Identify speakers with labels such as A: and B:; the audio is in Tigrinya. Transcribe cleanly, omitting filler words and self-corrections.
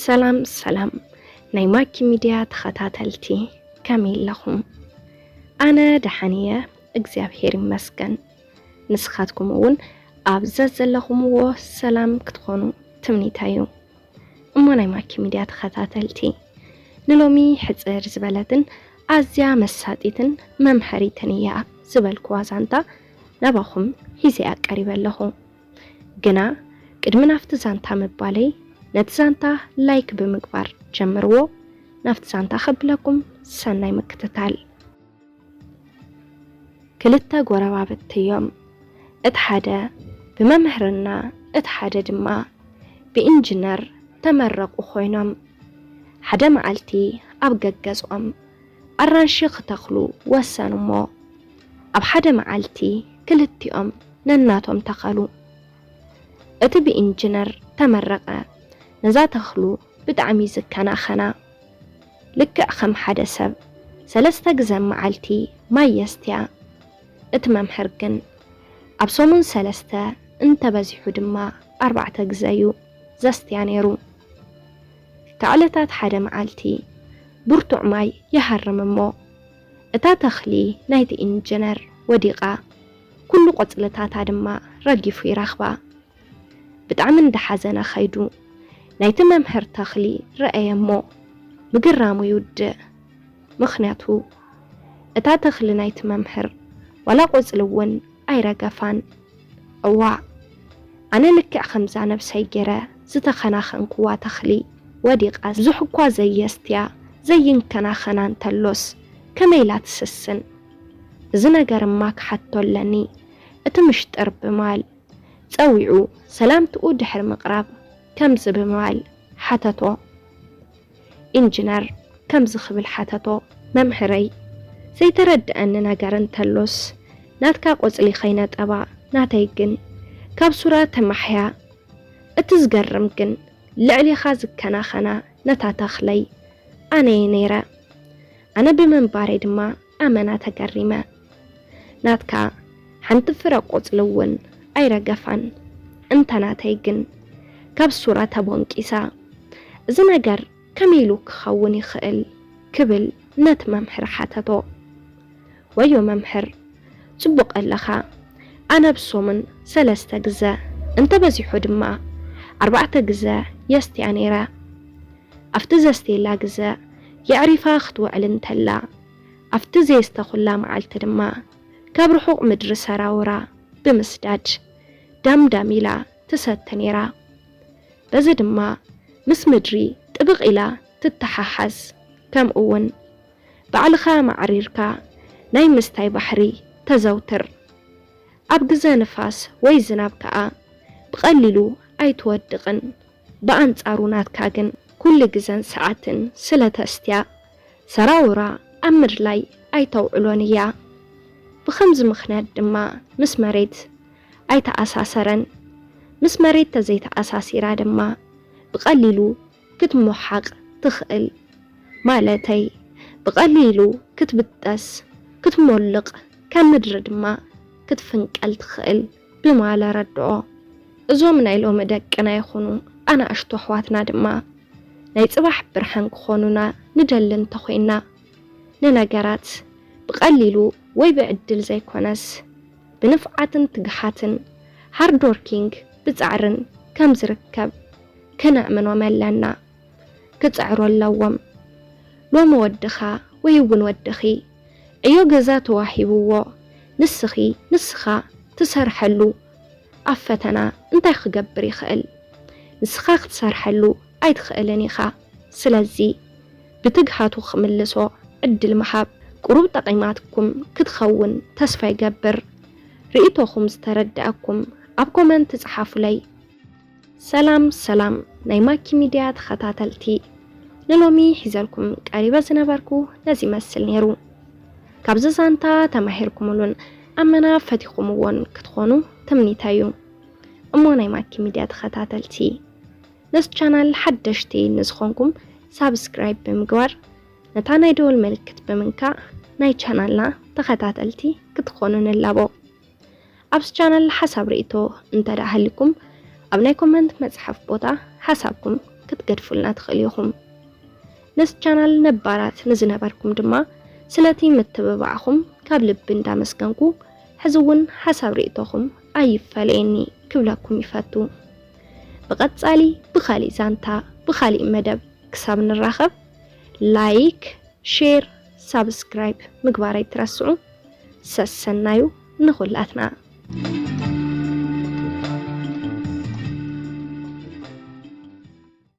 A: سلام سلام ناي ماكي ميديا تخاتاتلتي كامل لكم أنا دحانية እግዚአብሔር ይመስገን ንስኻትኩም እውን ኣብዘዝ ዘለኹም ሰላም ክትኾኑ ትምኒታዩ እሞ ናይ ማኪ ሚድያ ተኸታተልቲ ንሎሚ ሕፅር ዝበለትን ኣዝያ መሳጢትን መምሐሪትን እያ ዝበልክዋ ዛንታ ናባኹም ሂዜ ኣቀሪበ ኣለኹ ግና ቅድሚ ናፍቲ ዛንታ ምባለይ ነቲ ዛንታ ላይክ ብምግባር ጀምርዎ ናፍቲ ዛንታ ኸብለኩም ሰናይ ምክትታል ክልተ ጎረባብት እዮም እቲ ሓደ ብመምህርና እቲ ሓደ ድማ ብኢንጂነር ተመረቁ ኮይኖም ሓደ መዓልቲ ኣብ ገገዝኦም ኣራንሺ ክተኽሉ ወሰኑ እሞ ኣብ ሓደ መዓልቲ ክልቲኦም ነናቶም ተኸሉ እቲ ብኢንጂነር ተመረቀ ነዛ ተኽሉ ብጣዕሚ ዝከናኸና ልክዕ ከም ሓደ ሰብ ሰለስተ ግዜ መዓልቲ ማይ የስትያ እቲ መምህር ግን ኣብ ሰሙን ሰለስተ እንተበዚሑ ድማ 4 ግዜ እዩ ዘስትያ ነይሩ ከዕለታት ሓደ መዓልቲ ብርቱዕ ማይ ይሃርም እሞ እታ ተኽሊ ናይቲ ኢንጂነር ወዲቓ ኩሉ ቆጽለታታ ድማ ረጊፉ ይረኽባ ብጣዕሚ እንዳሓዘነ ኸይዱ ናይቲ መምህር ተኽሊ ረአየ እሞ ምግራሙ ይውድእ ምኽንያቱ እታ ተኽሊ ናይቲ መምህር ወላ ቆጽሊ እውን ኣይረገፋን እዋ ኣነ ልክዕ ከምዛ ነብሰይ ገይረ ዝተኸናኸንክዋ ተኽሊ ወዲቓ ዝሕኳ ዘየስትያ ዘይንከናኸና እንተሎስ ከመይላ ትስስን እዚ ነገርማ ክሓቶለኒ እቲ ምሽጥር ብማል ፀዊዑ ሰላምትኡ ድሕር ምቕራብ ከምዚ ብምባል ሓተቶ ኢንጂነር ከምዚ ክብል ሓተቶ መምህረይ ዘይተረድአኒ ነገር እንተሎስ ናትካ ቆጽሊ ኸይነጠባ ናተይ ግን ካብ ሱራ ተማሕያ እቲ ዝገርም ግን ልዕሊኻ ዝከናኸና ነታ ተኽለይ ኣነ ነይረ ኣነ ብምንባረይ ድማ ኣመና ተገሪመ ናትካ ሓንቲ ፍረ ቆጽሊ እውን ኣይረገፋን እንተ ናተይ ግን ካብ ሱራ ተቦንቂሳ እዚ ነገር ከመይሉ ክኸውን ይኽእል ክብል ነት መምህር ሓተቶ ወዮ መምህር ጽቡቕ ኣለኻ ኣነ ብሶምን ሰለስተ ግዜ እንተበዚሑ ድማ 4 ግዜ የስትያ ነይረ ኣፍቲ ዘስትየላ ግዜ የዕሪፋ ክትውዕል እንተላ ኣፍቲ ዘየስተኹላ መዓልቲ ድማ ካብ ርሑቕ ምድሪ ሰራውራ ብምስዳድ ዳምዳም ኢላ ትሰተ ነይራ በዚ ድማ ምስ ምድሪ ጥብቕ ኢላ ትተሓሓዝ ከምኡውን ባዕልኻ ማዕሪርካ ናይ ምስታይ ባሕሪ ተዘውትር ኣብ ግዜ ንፋስ ወይ ዝናብ ከዓ ብቐሊሉ ኣይትወድቕን ብኣንጻሩ ናትካ ግን ኩሉ ግዜን ሰዓትን ስለተስትያ ሰራውራ ኣብ ምድላይ ኣይተውዕሎን እያ ብኸምዚ ምኽንያት ድማ ምስ መሬት ኣይተኣሳሰረን ምስ መሬት ተዘይተኣሳሲራ ድማ ብቐሊሉ ክትሞሓቕ ትኽእል ማለተይ ብቐሊሉ ክትብጠስ ክትሞልቕ ካብ ምድሪ ድማ ክትፍንቀል ትኽእል ብማለ ረድኦ እዞም ናይ ሎሚ ደቅና ይኹኑ ኣናእሽቶ ኣሕዋትና ድማ ናይ ጽባሕ ብርሃን ክኾኑና ንደሊ እንተኾይና ንነገራት ብቐሊሉ ወይ ብዕድል ዘይኮነስ ብንፍዓትን ትግሓትን ሃርድ ወርኪንግ ብጻዕርን ከም ዝርከብ ከነእምኖም ኣለና ክጽዕሩ ኣለዎም ሎሚ ወድኻ ወይ እውን ወድኺ ዕዮ ገዛ ተዋሂብዎ ንስኻ ትሰርሐሉ ኣብ ፈተና እንታይ ክገብር ይኽእል ንስኻ ክትሰርሐሉ ኣይትኽእልን ኢኻ ስለዚ ብትግሃቱ ክምልሶ ዕድል መሃብ ቁሩብ ጠቒማትኩም ክትኸውን ተስፋ ይገብር ርእቶኹም ዝተረድአኩም ኣብ ኮመንት ጽሓፉለይ ሰላም ሰላም ናይ ማኪ ሚድያ ተኸታተልቲ ንሎሚ ሒዘልኩም ቀሪበ ዝነበርኩ ነዚ መስል ነይሩ ካብዚ ዛንታ ተማሂርኩምሉን ኣመና ፈቲኹምዎን ክትኾኑ ትምኒታዩ እሞ ናይ ማኪ ሚድያ ተኸታተልቲ ነስ ቻናል ሓደሽቲ ንዝኾንኩም ሳብስክራይብ ብምግባር ነታ ናይ ደወል ምልክት ብምንካዕ ናይ ቻናልና ተኸታተልቲ ክትኾኑ ንላቦ ኣብስ ቻናል ሓሳብ ርእቶ እንተዳሃልኩም ኣብ ናይ ኮመንት መጽሐፍ ቦታ ሓሳብኩም ክትገድፉልና ትኽእልኹም ነስ ቻናል ነባራት ንዝነበርኩም ድማ ስለቲ ምትብባዕኹም ካብ ልብ እንዳመስገንኩ ሕዝውን ሓሳብ ርእቶኹም ኣይፈለየኒ ክብለኩም ይፈቱ በቀጻሊ ብኻሊ ዛንታ ብኻሊ መደብ ክሳብ ንራኸብ ላይክ ሼር ሳብስክራይብ ምግባር ኣይትረስዑ ሰሰናዩ ንኹላትና